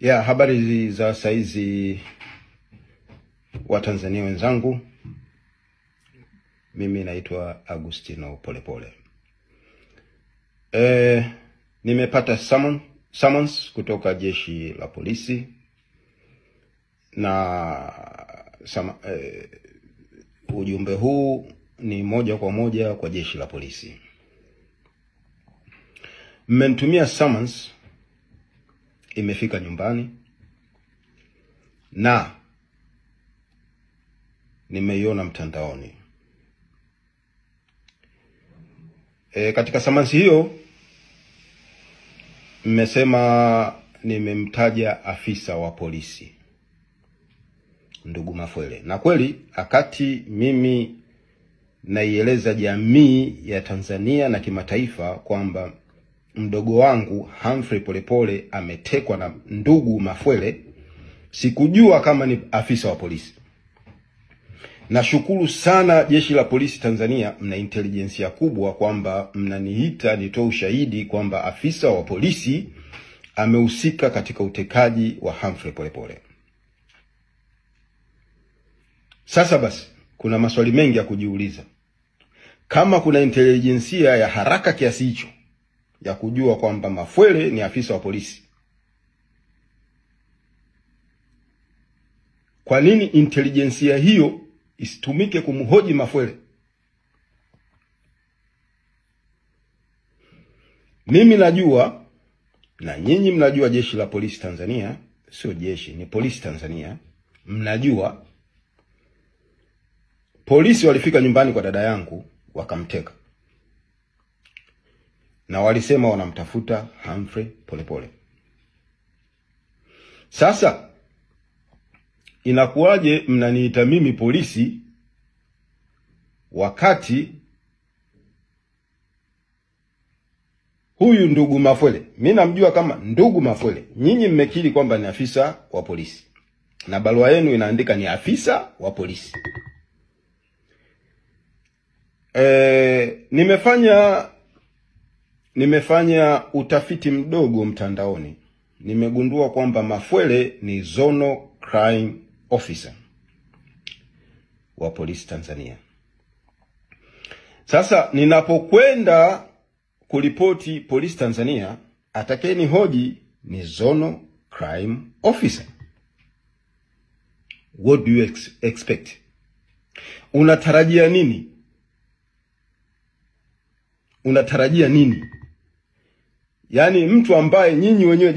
Ya habari za saizi wa Tanzania wenzangu, mimi naitwa Agustino Polepole. Nimepata summons kutoka jeshi la polisi na ujumbe huu ni moja kwa moja kwa jeshi la polisi. Mmenitumia summons, imefika nyumbani na nimeiona mtandaoni. Katika summons hiyo mmesema nimemtaja afisa wa polisi ndugu Mafwele, na kweli akati mimi naieleza jamii ya Tanzania na kimataifa kwamba mdogo wangu Humphrey Polepole ametekwa na ndugu Mafwele, sikujua kama ni afisa wa polisi. Nashukuru sana jeshi la polisi Tanzania, mna intelijensia kubwa kwamba mnaniita nitoe ushahidi kwamba afisa wa polisi amehusika katika utekaji wa Humphrey Polepole. Sasa basi, kuna maswali mengi ya kujiuliza. Kama kuna intelijensia ya haraka kiasi hicho ya kujua kwamba Mafwele ni afisa wa polisi, kwa nini intelijensia hiyo isitumike kumhoji Mafwele? Mimi najua na nyinyi mnajua, jeshi la polisi Tanzania, sio jeshi, ni polisi Tanzania, mnajua polisi walifika nyumbani kwa dada yangu wakamteka, na walisema wanamtafuta Humphrey Polepole. Sasa inakuwaje mnaniita mimi polisi wakati huyu ndugu Mafwele, mimi namjua kama ndugu Mafwele, nyinyi mmekiri kwamba ni afisa wa polisi na barua yenu inaandika ni afisa wa polisi. Nimefanya utafiti mdogo mtandaoni. Nimegundua kwamba Mafwele ni Zonal Crime Officer wa polisi Tanzania. Sasa ninapokwenda kuripoti polisi Tanzania, atakeni hoji ni Zonal Crime Officer. What do you expect? Unatarajia nini? Unatarajia nini? Yaani mtu ambaye nyinyi wenyewe